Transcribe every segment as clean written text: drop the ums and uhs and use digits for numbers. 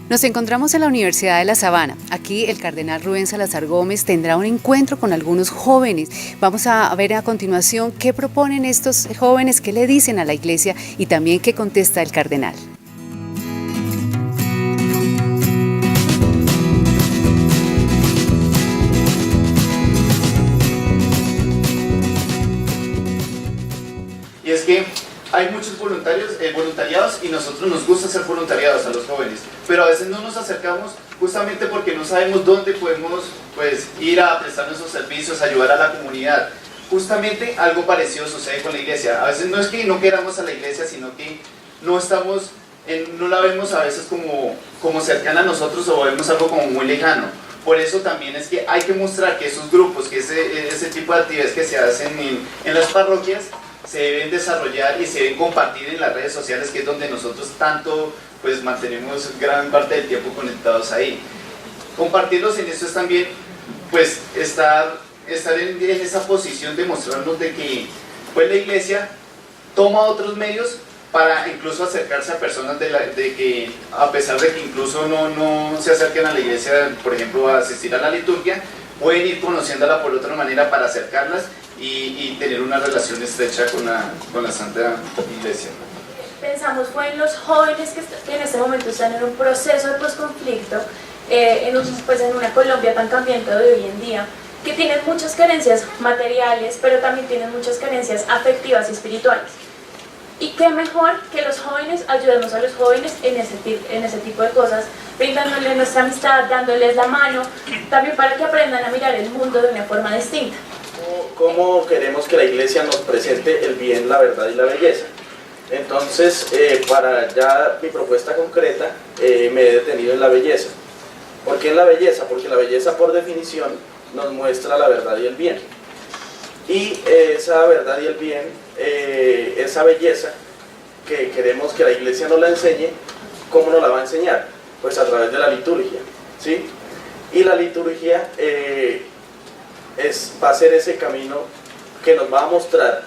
Nos encontramos en la Universidad de La Sabana. Aquí el cardenal Rubén Salazar Gómez tendrá un encuentro con algunos jóvenes. Vamos a ver a continuación qué proponen estos jóvenes, qué le dicen a la iglesia y también qué contesta el cardenal. Y es que hay muchos voluntariados y nosotros nos gusta hacer voluntariados a los jóvenes, pero a veces no nos acercamos justamente porque no sabemos dónde podemos ir a prestar nuestros servicios, ayudar a la comunidad. Justamente algo parecido sucede con la iglesia. A veces no es que no queramos a la iglesia, sino que no la vemos a veces como cercana a nosotros o vemos algo como muy lejano. Por eso también es que hay que mostrar que esos grupos, que ese tipo de actividades que se hacen en las parroquias, se deben desarrollar y se deben compartir en las redes sociales, que es donde nosotros tanto mantenemos gran parte del tiempo conectados ahí. Compartirlos en esto es también estar en esa posición de mostrarnos de que la iglesia toma otros medios para incluso acercarse a personas de que a pesar de que incluso no se acerquen a la iglesia, por ejemplo a asistir a la liturgia, pueden ir conociéndola por otra manera para acercarlas y tener una relación estrecha con la Santa Iglesia. Pensamos en los jóvenes que en este momento están en un proceso de posconflicto, en una Colombia tan cambiante de hoy en día, que tienen muchas carencias materiales, pero también tienen muchas carencias afectivas y espirituales. Y qué mejor que los jóvenes, ayudemos a los jóvenes en ese tipo de cosas, brindándoles nuestra amistad, dándoles la mano, también para que aprendan a mirar el mundo de una forma distinta. ¿Cómo queremos que la iglesia nos presente el bien, la verdad y la belleza? Entonces, para ya mi propuesta concreta, me he detenido en la belleza. ¿Por qué en la belleza? Porque la belleza, por definición, nos muestra la verdad y el bien. Y esa verdad y el bien, esa belleza que queremos que la iglesia nos la enseñe, ¿cómo nos la va a enseñar? Pues a través de la liturgia, ¿sí? Y la liturgia va a ser ese camino que nos va a mostrar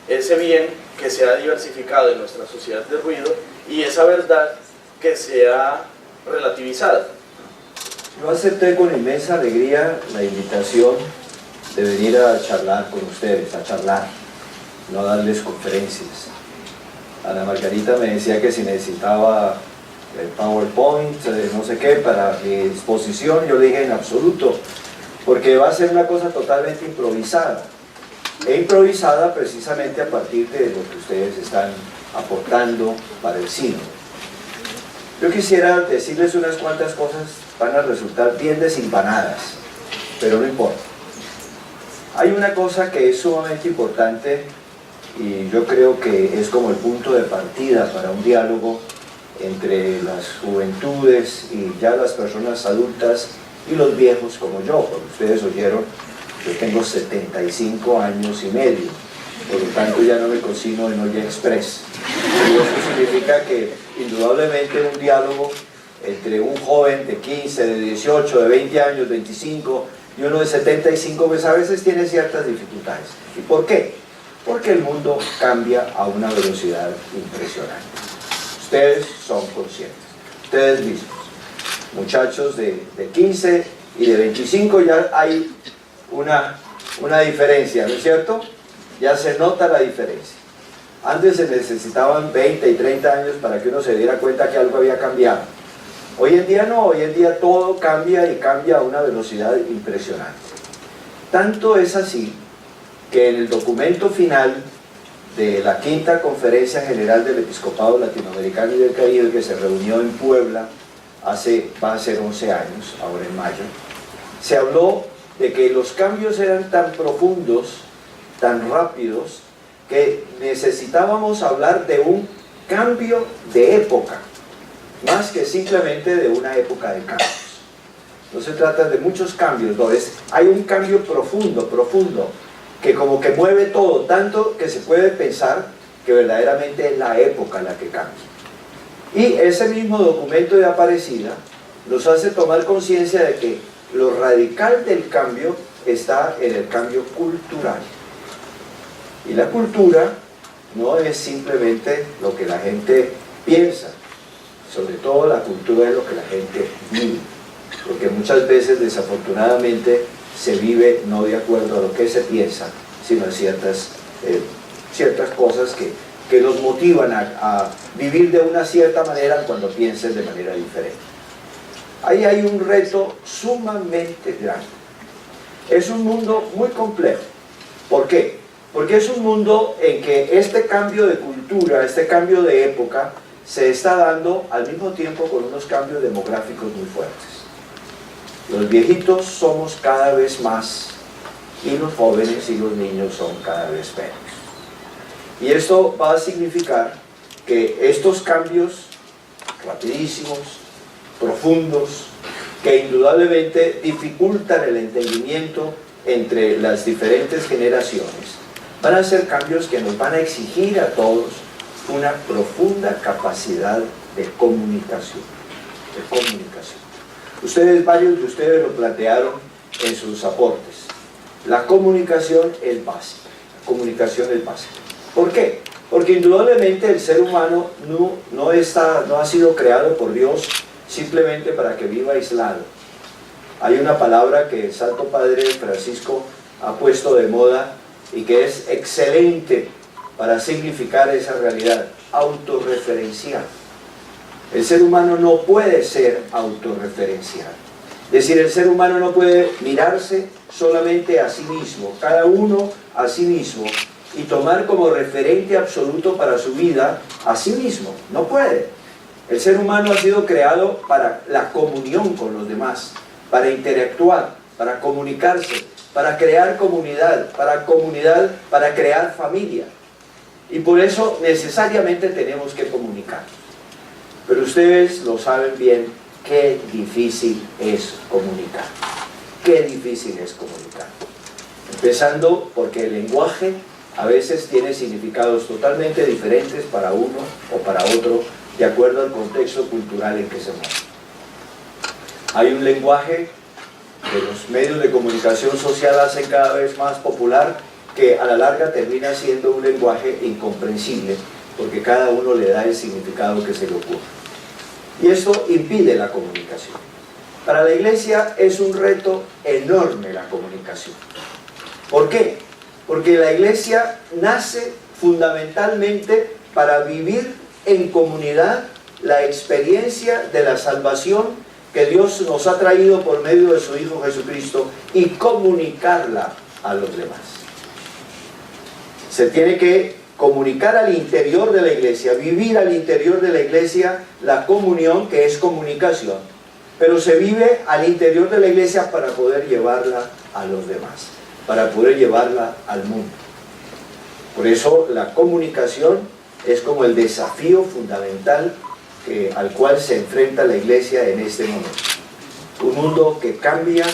ese bien que se ha diversificado en nuestra sociedad de ruido y esa verdad que se ha relativizado. Yo acepté con inmensa alegría la invitación de venir a charlar con ustedes, a charlar, no a darles conferencias. Ana Margarita me decía que si necesitaba el PowerPoint, no sé qué, para mi exposición. Yo le dije en absoluto, porque va a ser una cosa totalmente improvisada. E improvisada precisamente a partir de lo que ustedes están aportando para el sínodo. Yo quisiera decirles unas cuantas cosas, van a resultar bien desimpanadas, pero no importa. Hay una cosa que es sumamente importante y yo creo que es como el punto de partida para un diálogo entre las juventudes y ya las personas adultas y los viejos como yo. Como ustedes oyeron, yo tengo 75 años y medio, por lo tanto ya no me cocino en olla express. Y eso significa que indudablemente un diálogo entre un joven de 15, de 18, de 20 años, 25 y uno de 75, pues a veces tiene ciertas dificultades. ¿Y por qué? Porque el mundo cambia a una velocidad impresionante. Ustedes son conscientes, ustedes mismos, muchachos de 15 y de 25, ya hay una diferencia, ¿no es cierto? Ya se nota la diferencia. Antes se necesitaban 20 y 30 años para que uno se diera cuenta que algo había cambiado. Hoy en día no, hoy en día todo cambia y cambia a una velocidad impresionante. Tanto es así que en el documento final de la quinta Conferencia General del Episcopado Latinoamericano y del Caribe, que se reunió en Puebla va a ser 11 años, ahora en mayo, se habló de que los cambios eran tan profundos, tan rápidos, que necesitábamos hablar de un cambio de época, más que simplemente de una época de cambios. No se trata de muchos cambios, no, hay un cambio profundo, que como que mueve todo, tanto que se puede pensar que verdaderamente es la época la que cambia. Y ese mismo documento de Aparecida nos hace tomar conciencia de que lo radical del cambio está en el cambio cultural. Y la cultura no es simplemente lo que la gente piensa, sobre todo la cultura es lo que la gente vive, porque muchas veces desafortunadamente se vive no de acuerdo a lo que se piensa, sino a ciertas cosas que nos motivan a vivir de una cierta manera cuando piensen de manera diferente. Ahí hay un reto sumamente grande. Es un mundo muy complejo. ¿Por qué? Porque es un mundo en que este cambio de cultura, este cambio de época, se está dando al mismo tiempo con unos cambios demográficos muy fuertes. Los viejitos somos cada vez más y los jóvenes y los niños son cada vez menos. Y esto va a significar que estos cambios rapidísimos, profundos, que indudablemente dificultan el entendimiento entre las diferentes generaciones, van a ser cambios que nos van a exigir a todos una profunda capacidad de comunicación. Varios de ustedes lo plantearon en sus aportes. La comunicación es básica. ¿Por qué? Porque indudablemente el ser humano no ha sido creado por Dios simplemente para que viva aislado. Hay una palabra que el Santo Padre Francisco ha puesto de moda y que es excelente para significar esa realidad: autorreferencial. El ser humano no puede ser autorreferencial. Es decir, el ser humano no puede mirarse solamente a sí mismo, cada uno a sí mismo, y tomar como referente absoluto para su vida a sí mismo. No puede. El ser humano ha sido creado para la comunión con los demás, para interactuar, para comunicarse, para crear comunidad, para crear familia. Y por eso necesariamente tenemos que comunicar. Pero ustedes lo saben bien, qué difícil es comunicar. Qué difícil es comunicar. Empezando porque el lenguaje a veces tiene significados totalmente diferentes para uno o para otro, de acuerdo al contexto cultural en que se mueve. Hay un lenguaje que los medios de comunicación social hacen cada vez más popular, que a la larga termina siendo un lenguaje incomprensible, porque cada uno le da el significado que se le ocurre. Y esto impide la comunicación. Para la Iglesia es un reto enorme la comunicación. ¿Por qué? Porque la Iglesia nace fundamentalmente para vivir en comunidad la experiencia de la salvación que Dios nos ha traído por medio de su Hijo Jesucristo y comunicarla a los demás. Se tiene que comunicar al interior de la Iglesia, vivir al interior de la Iglesia la comunión, que es comunicación, pero se vive al interior de la Iglesia para poder llevarla a los demás, para poder llevarla al mundo. Por eso la comunicación es como el desafío fundamental al cual se enfrenta la Iglesia en este momento. Un mundo que cambia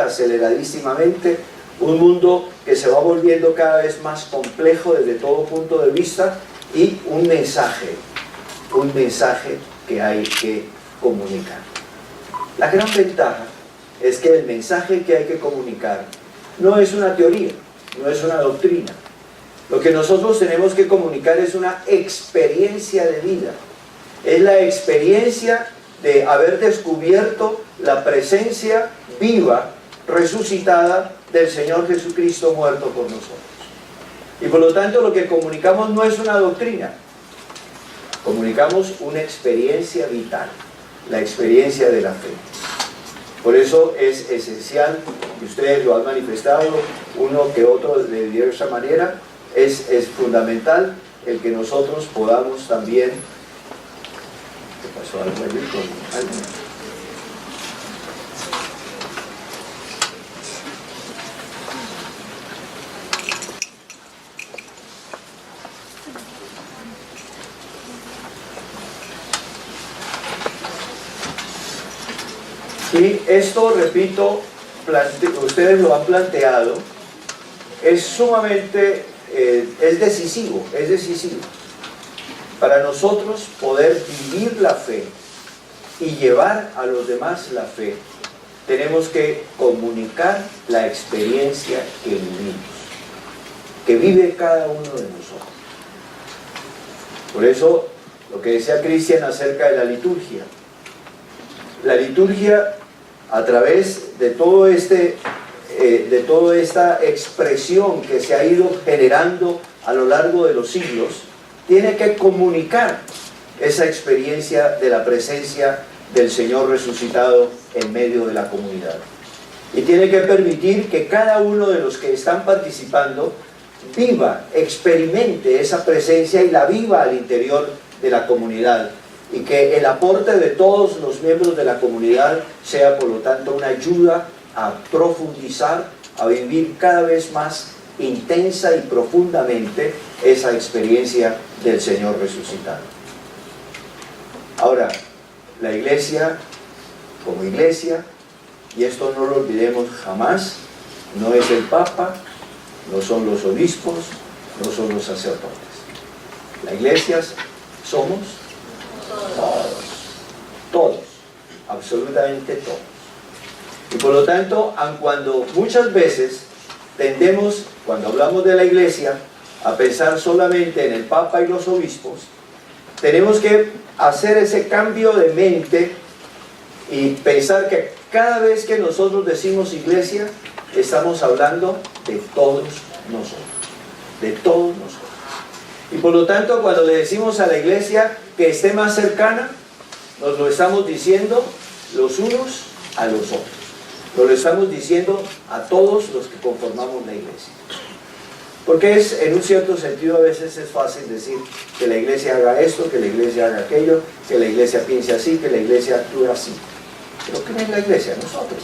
aceleradísimamente, un mundo que se va volviendo cada vez más complejo desde todo punto de vista, y un mensaje que hay que comunicar. La gran ventaja es que el mensaje que hay que comunicar no es una teoría, no es una doctrina. Lo que nosotros tenemos que comunicar es una experiencia de vida. Es la experiencia de haber descubierto la presencia viva, resucitada del Señor Jesucristo muerto por nosotros. Y por lo tanto lo que comunicamos no es una doctrina, comunicamos una experiencia vital, la experiencia de la fe. Por eso es esencial, y ustedes lo han manifestado uno que otro de diversa manera, es fundamental el que nosotros podamos también... ¿Qué pasó algo allí con alguien? Y esto, repito, ustedes lo han planteado, es sumamente, es decisivo. Para nosotros poder vivir la fe y llevar a los demás la fe, tenemos que comunicar la experiencia que vivimos, que vive cada uno de nosotros. Por eso lo que decía Cristian acerca de la liturgia. La liturgia, a través de todo de toda esta expresión que se ha ido generando a lo largo de los siglos, tiene que comunicar esa experiencia de la presencia del Señor resucitado en medio de la comunidad. Y tiene que permitir que cada uno de los que están participando viva, experimente esa presencia y la viva al interior de la comunidad. Y que el aporte de todos los miembros de la comunidad sea, por lo tanto, una ayuda a profundizar, a vivir cada vez más intensa y profundamente esa experiencia del Señor resucitado. Ahora, la iglesia, como iglesia, y esto no lo olvidemos jamás, no es el Papa, no son los obispos, no son los sacerdotes. La iglesia somos todos, absolutamente todos. Y por lo tanto, aun cuando muchas veces tendemos, cuando hablamos de la iglesia, a pensar solamente en el Papa y los obispos, tenemos que hacer ese cambio de mente y pensar que cada vez que nosotros decimos iglesia, estamos hablando de todos nosotros, de todos nosotros. Y por lo tanto, cuando le decimos a la iglesia que esté más cercana, nos lo estamos diciendo los unos a los otros. Nos lo estamos diciendo a todos los que conformamos la iglesia. Porque en un cierto sentido, a veces es fácil decir que la iglesia haga esto, que la iglesia haga aquello, que la iglesia piense así, que la iglesia actúe así. Pero ¿qué es la iglesia? Nosotros.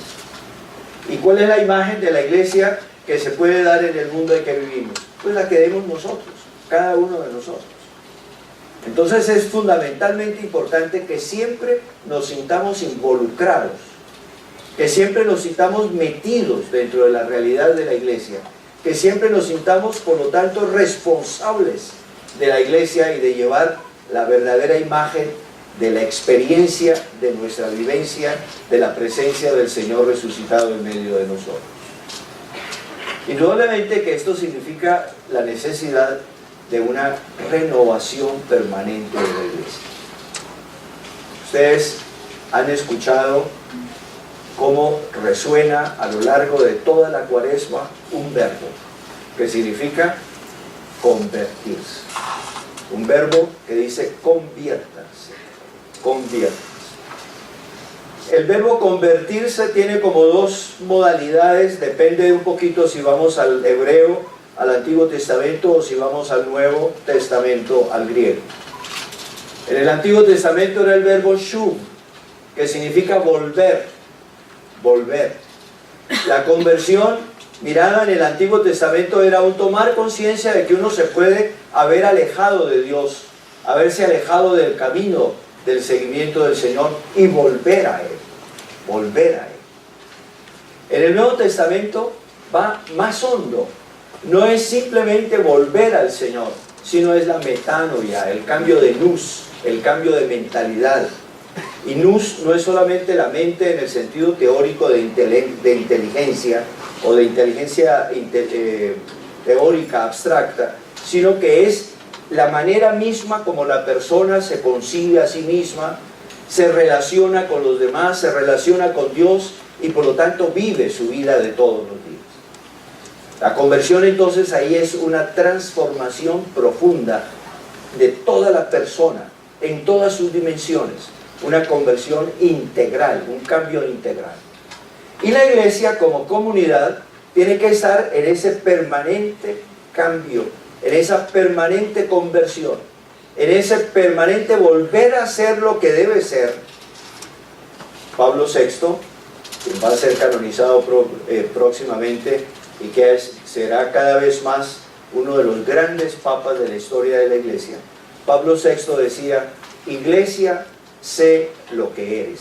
¿Y cuál es la imagen de la iglesia que se puede dar en el mundo en que vivimos? Pues la que demos nosotros, cada uno de nosotros. Entonces es fundamentalmente importante que siempre nos sintamos involucrados, que siempre nos sintamos metidos dentro de la realidad de la iglesia, que siempre nos sintamos, por lo tanto, responsables de la iglesia y de llevar la verdadera imagen de la experiencia de nuestra vivencia, de la presencia del Señor resucitado en medio de nosotros. Indudablemente que esto significa la necesidad de una renovación permanente de la iglesia. Ustedes han escuchado cómo resuena a lo largo de toda la Cuaresma un verbo que significa convertirse. Un verbo que dice conviértanse, conviértanse. El verbo convertirse tiene como dos modalidades, depende un poquito si vamos al hebreo, al Antiguo Testamento, o si vamos al Nuevo Testamento, al griego. En el Antiguo Testamento era el verbo shuv, que significa volver, volver. La conversión, mirada en el Antiguo Testamento, era un tomar conciencia de que uno se puede haber alejado de Dios, haberse alejado del camino del seguimiento del Señor y volver a Él, volver a Él. En el Nuevo Testamento va más hondo. No es simplemente volver al Señor, sino es la metanoia, el cambio de nous, el cambio de mentalidad. Y nous no es solamente la mente en el sentido teórico de inteligencia o de inteligencia teórica abstracta, sino que es la manera misma como la persona se concibe a sí misma, se relaciona con los demás, se relaciona con Dios y por lo tanto vive su vida de todos los días. La conversión entonces ahí es una transformación profunda de toda la persona, en todas sus dimensiones, una conversión integral, un cambio integral. Y la iglesia como comunidad tiene que estar en ese permanente cambio, en esa permanente conversión, en ese permanente volver a ser lo que debe ser. Pablo VI, quien va a ser canonizado próximamente y que será cada vez más uno de los grandes papas de la historia de la iglesia, Pablo VI decía: iglesia, sé lo que eres.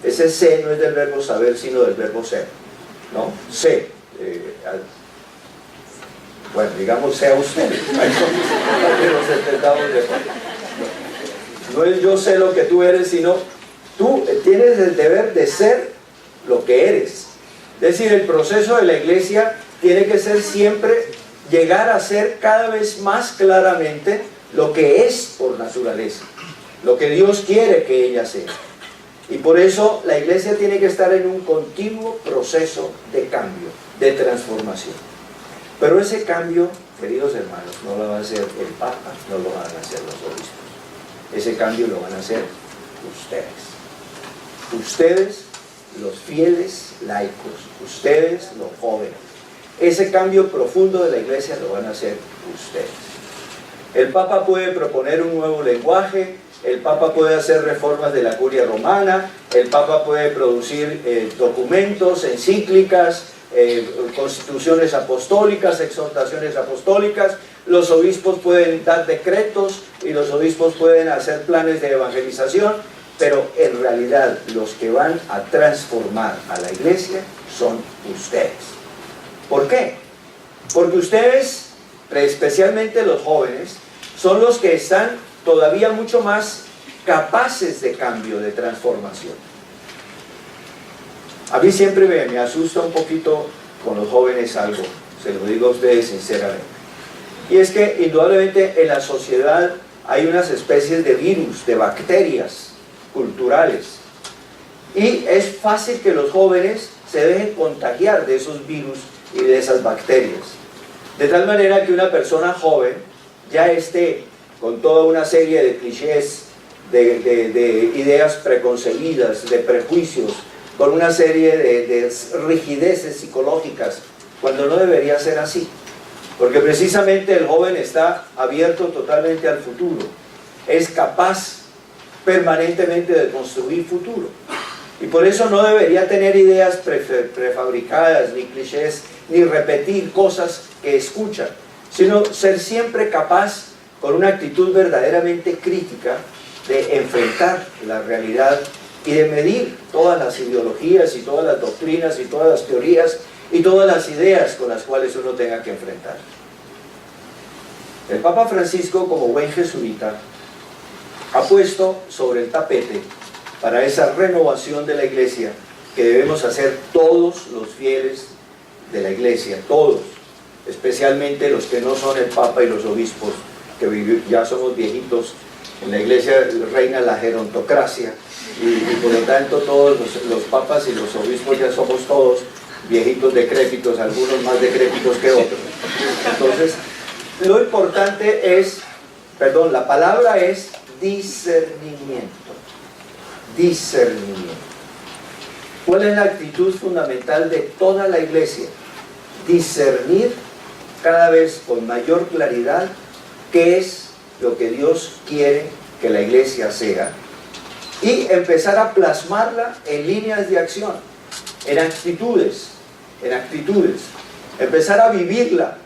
Ese sé no es del verbo saber, sino del verbo ser, ¿no? Sé. Bueno, digamos, sea usted. No es yo sé lo que tú eres, sino tú tienes el deber de ser lo que eres. Es decir, el proceso de la iglesia tiene que ser siempre llegar a ser cada vez más claramente lo que es por naturaleza. lo que Dios quiere que ella sea. Y por eso la iglesia tiene que estar en un continuo proceso de cambio, de transformación. Pero ese cambio, queridos hermanos, no lo va a hacer el Papa, no lo van a hacer los obispos. Ese cambio lo van a hacer ustedes. Ustedes, los fieles laicos, ustedes, los jóvenes. Ese cambio profundo de la iglesia lo van a hacer ustedes. El Papa puede proponer un nuevo lenguaje, el Papa puede hacer reformas de la curia romana, el Papa puede producir documentos, encíclicas, constituciones apostólicas, exhortaciones apostólicas, los obispos pueden dar decretos y los obispos pueden hacer planes de evangelización, pero en realidad los que van a transformar a la iglesia son ustedes. ¿Por qué? Porque ustedes, especialmente los jóvenes, son los que están todavía mucho más capaces de cambio, de transformación. A mí siempre me asusta un poquito con los jóvenes algo, se lo digo a ustedes sinceramente. Y es que indudablemente en la sociedad hay unas especies de virus, de bacterias culturales. Y es fácil que los jóvenes se dejen contagiar de esos virus y de esas bacterias. De tal manera que una persona joven ya esté con toda una serie de clichés, de ideas preconcebidas, de prejuicios, con una serie de rigideces psicológicas, cuando no debería ser así. Porque precisamente el joven está abierto totalmente al futuro, es capaz permanentemente de construir futuro. Y por eso no debería tener ideas prefabricadas, ni clichés, ni repetir cosas que escucha, sino ser siempre capaz, con una actitud verdaderamente crítica, de enfrentar la realidad y de medir todas las ideologías y todas las doctrinas y todas las teorías y todas las ideas con las cuales uno tenga que enfrentar. El Papa Francisco, como buen jesuita, ha puesto sobre el tapete para esa renovación de la iglesia que debemos hacer todos los fieles de la iglesia, todos, especialmente los que no son el Papa y los obispos, que ya somos viejitos. En la iglesia reina la gerontocracia y por lo tanto todos los papas y los obispos ya somos todos viejitos decrépitos, algunos más decrépitos que otros. Entonces, lo importante es, la palabra es discernimiento. Discernimiento. ¿Cuál es la actitud fundamental de toda la iglesia? Discernir cada vez con mayor claridad qué es lo que Dios quiere que la iglesia sea y empezar a plasmarla en líneas de acción, en actitudes, empezar a vivirla,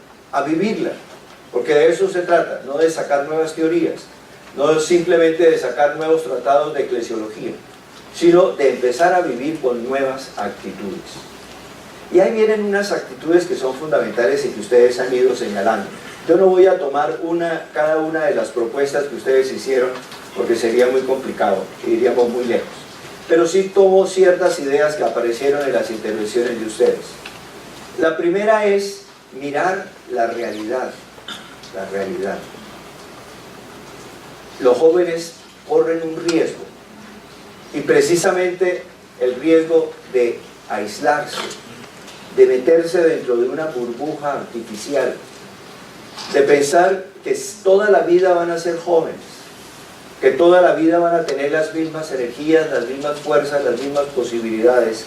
porque de eso se trata, no de sacar nuevas teorías, no simplemente de sacar nuevos tratados de eclesiología, sino de empezar a vivir con nuevas actitudes. Y ahí vienen unas actitudes que son fundamentales y que ustedes han ido señalando. Yo no voy a tomar cada una de las propuestas que ustedes hicieron, porque sería muy complicado, iríamos muy lejos. Pero sí tomo ciertas ideas que aparecieron en las intervenciones de ustedes. La primera es mirar la realidad. La realidad. Los jóvenes corren un riesgo, y precisamente el riesgo de aislarse, de meterse dentro de una burbuja artificial, de pensar que toda la vida van a ser jóvenes, que toda la vida van a tener las mismas energías, las mismas fuerzas, las mismas posibilidades,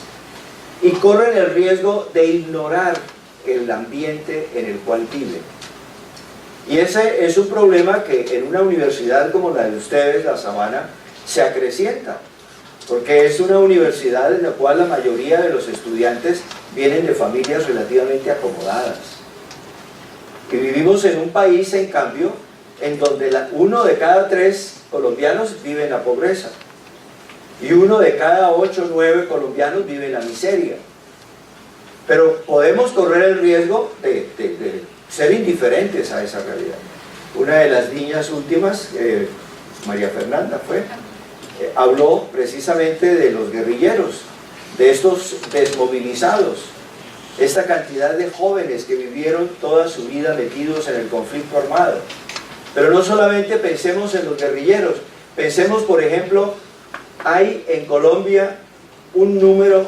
y corren el riesgo de ignorar el ambiente en el cual viven. Y ese es un problema que en una universidad como la de ustedes, la Sabana, se acrecienta, porque es una universidad en la cual la mayoría de los estudiantes vienen de familias relativamente acomodadas. Y vivimos en un país, en cambio, en donde 1 de cada 3 colombianos vive en la pobreza, y 1 de cada 8 o 9 colombianos vive en la miseria. Pero podemos correr el riesgo de ser indiferentes a esa realidad. Una de las niñas últimas, María Fernanda habló precisamente de los guerrilleros, de estos desmovilizados, esta cantidad de jóvenes que vivieron toda su vida metidos en el conflicto armado. Pero no solamente pensemos en los guerrilleros, Pensemos, por ejemplo, hay en Colombia un número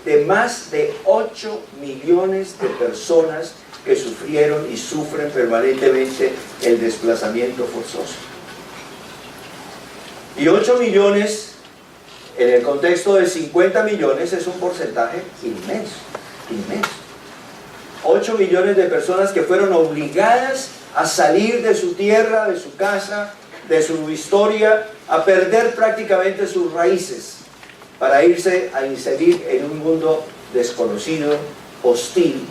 de más de 8 millones de personas que sufrieron y sufren permanentemente el desplazamiento forzoso. Y 8 millones, en el contexto de 50 millones, es un porcentaje inmenso, inmenso. 8 millones de personas que fueron obligadas a salir de su tierra, de su casa, de su historia, a perder prácticamente sus raíces para irse a inserir en un mundo desconocido, hostil,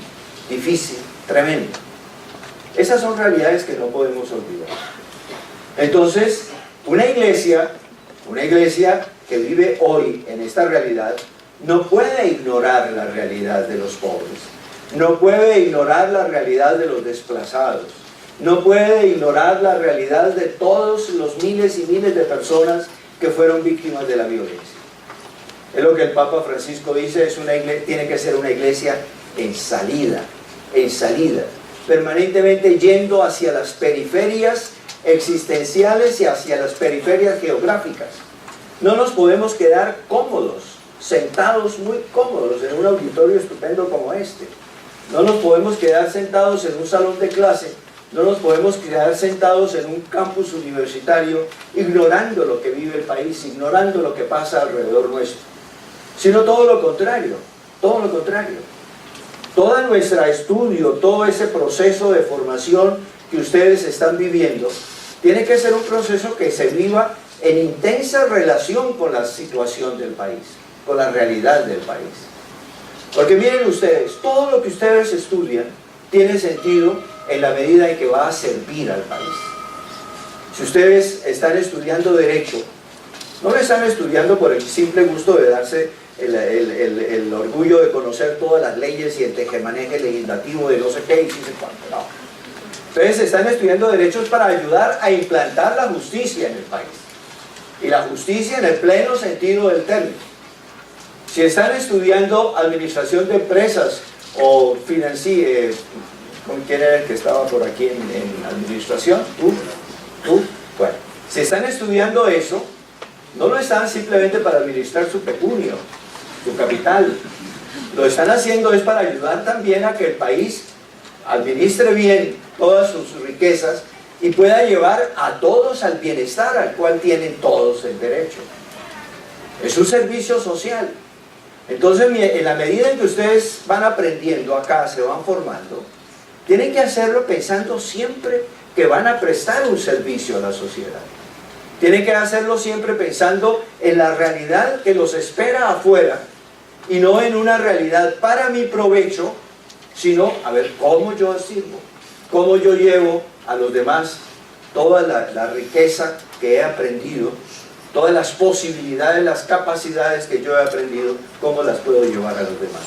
difícil, tremendo. Esas son realidades que no podemos olvidar. Entonces, una iglesia que vive hoy en esta realidad no puede ignorar la realidad de los pobres, no puede ignorar la realidad de los desplazados, no puede ignorar la realidad de todos los miles y miles de personas que fueron víctimas de la violencia. Es lo que el Papa Francisco dice, tiene que ser una iglesia en salida, permanentemente yendo hacia las periferias existenciales y hacia las periferias geográficas. No nos podemos quedar cómodos, sentados muy cómodos en un auditorio estupendo como este. No nos podemos quedar sentados en un salón de clase, no nos podemos quedar sentados en un campus universitario ignorando lo que vive el país, ignorando lo que pasa alrededor nuestro, sino todo lo contrario, todo lo contrario. Todo nuestro estudio, todo ese proceso de formación que ustedes están viviendo, tiene que ser un proceso que se viva en intensa relación con la situación del país, con la realidad del país. Porque miren ustedes, todo lo que ustedes estudian tiene sentido en la medida en que va a servir al país. Si ustedes están estudiando Derecho, no lo están estudiando por el simple gusto de darse el orgullo de conocer todas las leyes y el tejemaneje legislativo de no sé qué y sí sé cuánto, no. Entonces están estudiando derechos para ayudar a implantar la justicia en el país. Y la justicia en el pleno sentido del término. Si están estudiando administración de empresas o financiera, ¿quién era el que estaba por aquí en administración? ¿Tú? Bueno, si están estudiando eso, no lo están simplemente para administrar su pecunio, su capital. Lo están haciendo es para ayudar también a que el país administre bien todas sus riquezas y pueda llevar a todos al bienestar al cual tienen todos el derecho. Es un servicio social. Entonces, en la medida en que ustedes van aprendiendo acá, se van formando, tienen que hacerlo pensando siempre que van a prestar un servicio a la sociedad. Tienen que hacerlo siempre pensando en la realidad que los espera afuera y no en una realidad para mi provecho, sino a ver cómo yo sirvo, cómo yo llevo a los demás toda la riqueza que he aprendido, todas las posibilidades, las capacidades que yo he aprendido, cómo las puedo llevar a los demás.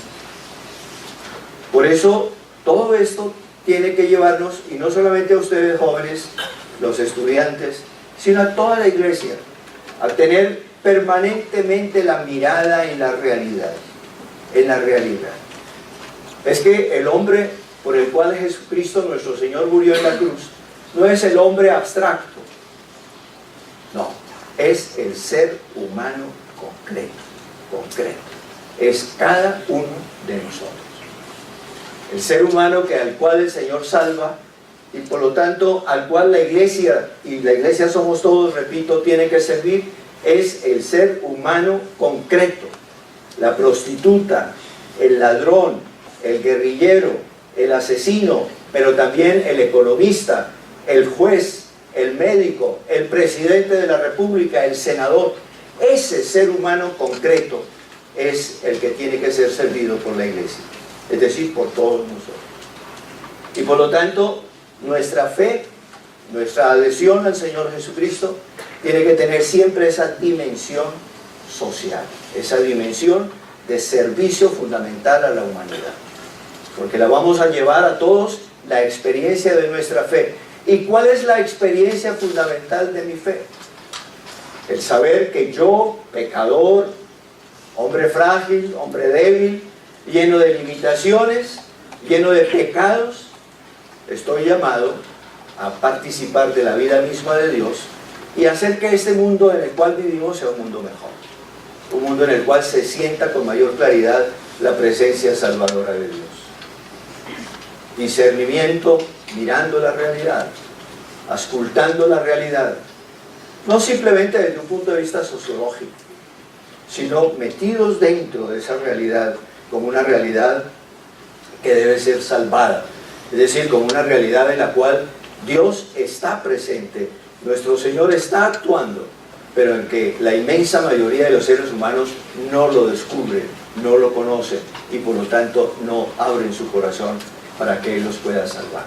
Por eso, todo esto tiene que llevarnos, y no solamente a ustedes jóvenes, los estudiantes, sino a toda la iglesia, a tener permanentemente la mirada en la realidad, en la realidad. Es que el hombre por el cual Jesucristo nuestro Señor murió en la cruz, no es el hombre abstracto, no, es el ser humano concreto, es cada uno de nosotros. El ser humano al cual el Señor salva y por lo tanto al cual la iglesia, y la iglesia somos todos, repito, tiene que servir, es el ser humano concreto. La prostituta, el ladrón, el guerrillero, el asesino, pero también el economista, el juez, el médico, el presidente de la república, el senador. Ese ser humano concreto es el que tiene que ser servido por la iglesia, es decir, por todos nosotros. Y por lo tanto, nuestra fe, nuestra adhesión al Señor Jesucristo tiene que tener siempre esa dimensión social, esa dimensión de servicio fundamental a la humanidad, porque la vamos a llevar a todos la experiencia de nuestra fe. ¿Y cuál es la experiencia fundamental de mi fe? El saber que yo, pecador, hombre frágil, hombre débil, lleno de limitaciones, lleno de pecados, estoy llamado a participar de la vida misma de Dios y hacer que este mundo en el cual vivimos sea un mundo mejor, un mundo en el cual se sienta con mayor claridad la presencia salvadora de Dios. Discernimiento, mirando la realidad, auscultando la realidad, no simplemente desde un punto de vista sociológico, sino metidos dentro de esa realidad como una realidad que debe ser salvada, es decir, como una realidad en la cual Dios está presente, nuestro Señor está actuando, pero en que la inmensa mayoría de los seres humanos no lo descubren, no lo conocen y por lo tanto no abren su corazón para que Él los pueda salvar.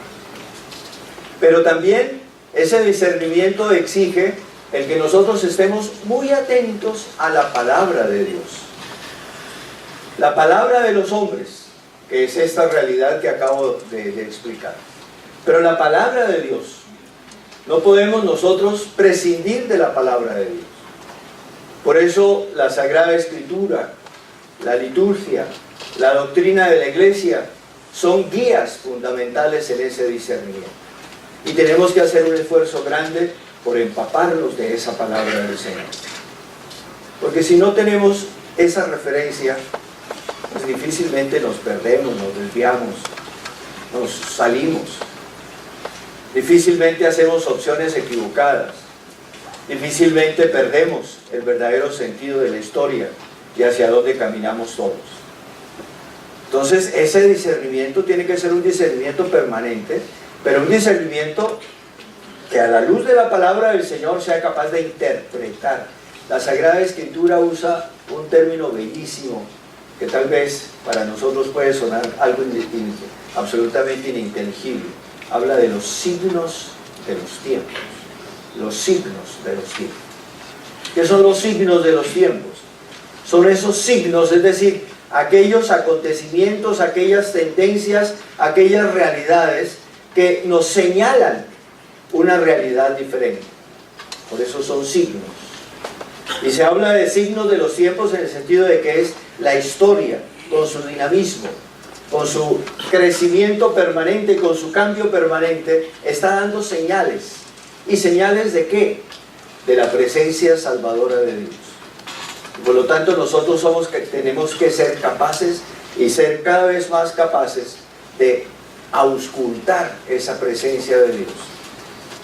Pero también ese discernimiento exige el que nosotros estemos muy atentos a la palabra de Dios. La palabra de los hombres, que es esta realidad que acabo de explicar. Pero la palabra de Dios, no podemos nosotros prescindir de la palabra de Dios. Por eso la Sagrada Escritura, la liturgia, la doctrina de la Iglesia son guías fundamentales en ese discernimiento. Y tenemos que hacer un esfuerzo grande por empaparnos de esa palabra del Señor. Porque si no tenemos esa referencia, pues difícilmente nos perdemos, nos desviamos, nos salimos. Difícilmente hacemos opciones equivocadas. Difícilmente perdemos el verdadero sentido de la historia y hacia dónde caminamos todos. Entonces, ese discernimiento tiene que ser un discernimiento permanente, pero un discernimiento que a la luz de la palabra del Señor sea capaz de interpretar. La Sagrada Escritura usa un término bellísimo que tal vez para nosotros puede sonar algo absolutamente ininteligible. Habla de los signos de los tiempos. Los signos de los tiempos. ¿Qué son los signos de los tiempos? Son esos signos, es decir, aquellos acontecimientos, aquellas tendencias, aquellas realidades que nos señalan una realidad diferente. Por eso son signos. Y se habla de signos de los tiempos en el sentido de que es la historia, con su dinamismo, con su crecimiento permanente, con su cambio permanente, está dando señales. ¿Y señales de qué? De la presencia salvadora de Dios. Por lo tanto, nosotros tenemos que ser capaces y ser cada vez más capaces de auscultar esa presencia de Dios.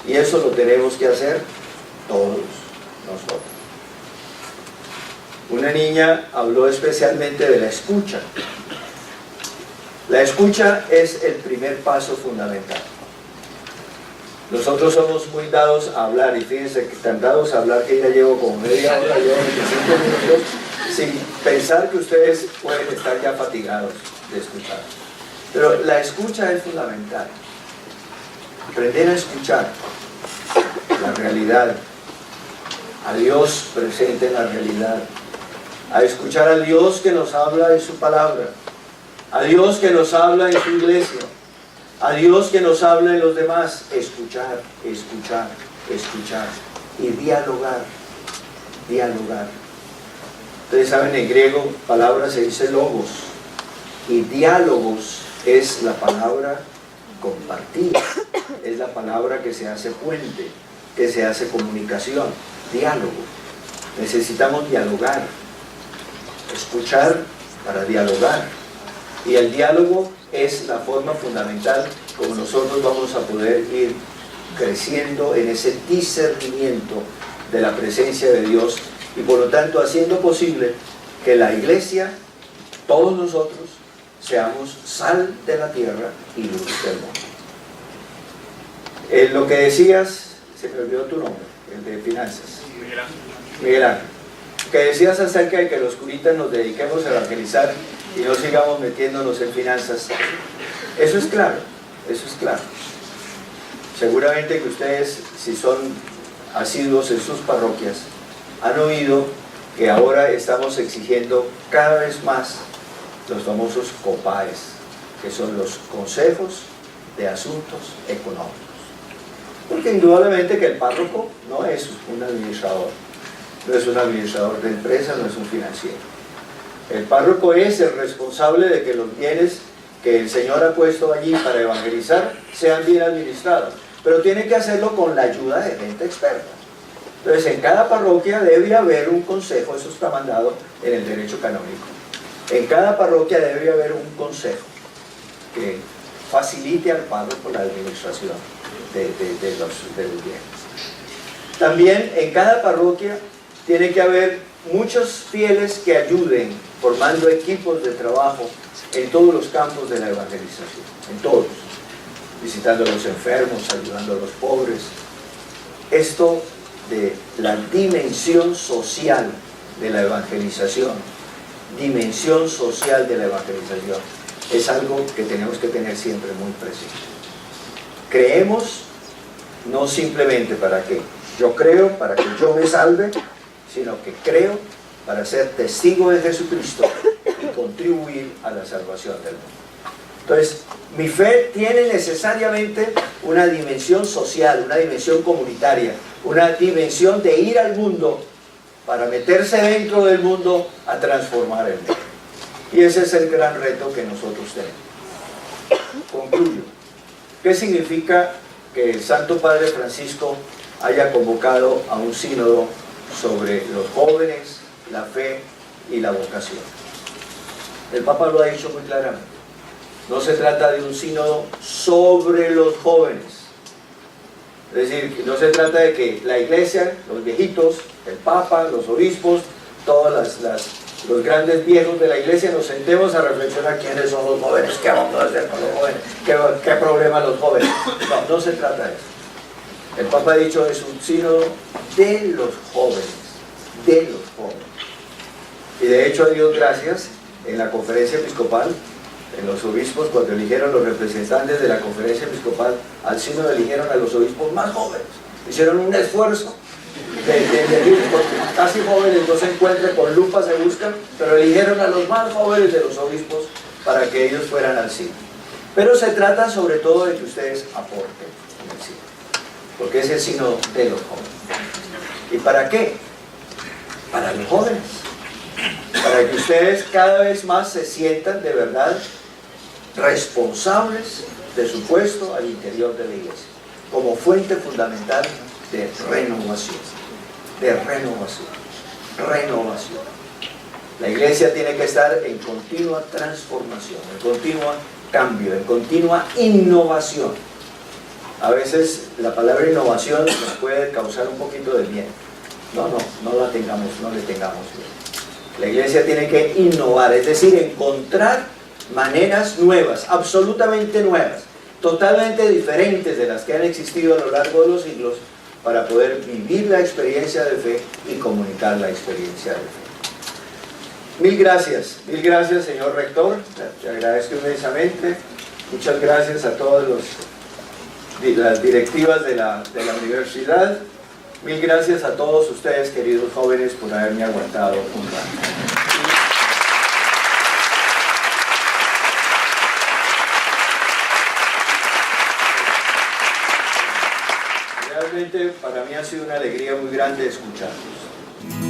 Y eso lo tenemos que hacer todos nosotros. Una niña habló especialmente de la escucha. La escucha es el primer paso fundamental. Nosotros somos muy dados a hablar, y fíjense que tan dados a hablar que ya llevo como media hora, llevo 25 minutos, sin pensar que ustedes pueden estar ya fatigados de escuchar. Pero la escucha es fundamental. Aprender a escuchar la realidad, a Dios presente en la realidad, a escuchar a Dios que nos habla en su palabra, a Dios que nos habla en su iglesia, a Dios que nos habla en los demás. Escuchar, escuchar, escuchar y dialogar, dialogar. Ustedes saben, en griego palabra se dice logos, y diálogos es la palabra compartida, es la palabra que se hace puente, que se hace comunicación, diálogo. Necesitamos dialogar, escuchar para dialogar, y el diálogo es la forma fundamental como nosotros vamos a poder ir creciendo en ese discernimiento de la presencia de Dios y por lo tanto haciendo posible que la iglesia, todos nosotros, seamos sal de la tierra y luz del mundo. Lo que decías, se me olvidó tu nombre, el de finanzas. Miguel Ángel. Lo que decías acerca de que los curitas nos dediquemos a evangelizar y no sigamos metiéndonos en finanzas. Eso es claro, eso es claro. Seguramente que ustedes, si son asiduos en sus parroquias, han oído que ahora estamos exigiendo cada vez más los famosos COPAES, que son los consejos de asuntos económicos. Porque indudablemente que el párroco no es un administrador, no es un administrador de empresa, no es un financiero. El párroco es el responsable de que los bienes que el Señor ha puesto allí para evangelizar sean bien administrados, pero tiene que hacerlo con la ayuda de gente experta. Entonces, en cada parroquia debe haber un consejo, eso está mandado en el derecho canónico. En cada parroquia debe haber un consejo que facilite al párroco la administración de los bienes. También en cada parroquia tiene que haber muchos fieles que ayuden formando equipos de trabajo en todos los campos de la evangelización, en todos, visitando a los enfermos, ayudando a los pobres. Esto de la dimensión social de la evangelización, es algo que tenemos que tener siempre muy presente. Creemos no simplemente para que yo creo, para que yo me salve, sino que creo para ser testigo de Jesucristo y contribuir a la salvación del mundo. Entonces, mi fe tiene necesariamente una dimensión social, una dimensión comunitaria, una dimensión de ir al mundo para meterse dentro del mundo a transformar el mundo. Y ese es el gran reto que nosotros tenemos. Concluyo. ¿Qué significa que el Santo Padre Francisco haya convocado a un sínodo sobre los jóvenes, la fe y la vocación? El Papa lo ha dicho muy claramente. No se trata de un sínodo sobre los jóvenes. Es decir, no se trata de que la iglesia, los viejitos, el Papa, los obispos, todos los grandes viejos de la iglesia nos sentemos a reflexionar quiénes son los jóvenes, qué vamos a hacer con los jóvenes, qué problema los jóvenes. No se trata de eso. El Papa ha dicho es un sínodo de los jóvenes, Y de hecho, a Dios gracias, en la conferencia episcopal, en los obispos, cuando eligieron los representantes de la conferencia episcopal al sínodo, eligieron a los obispos más jóvenes. Hicieron un esfuerzo de elegir, porque casi jóvenes no se encuentran, con lupa se buscan, pero eligieron a los más jóvenes de los obispos para que ellos fueran al sínodo. Pero se trata sobre todo de que ustedes aporten en el sínodo, porque es el sínodo de los jóvenes. ¿Y para qué? Para los jóvenes, para que ustedes cada vez más se sientan de verdad responsables de su puesto al interior de la iglesia, como fuente fundamental de renovación. La iglesia tiene que estar en continua transformación, en continua cambio, en continua innovación. A veces la palabra innovación nos puede causar un poquito de miedo. No le tengamos miedo. La iglesia tiene que innovar, es decir, encontrar maneras nuevas, absolutamente nuevas, totalmente diferentes de las que han existido a lo largo de los siglos, para poder vivir la experiencia de fe y comunicar la experiencia de fe. Mil gracias, señor rector, te agradezco inmensamente. Muchas gracias a todas las directivas de la universidad. Mil gracias a todos ustedes, queridos jóvenes, por haberme aguantado un rato. Realmente para mí ha sido una alegría muy grande escucharlos.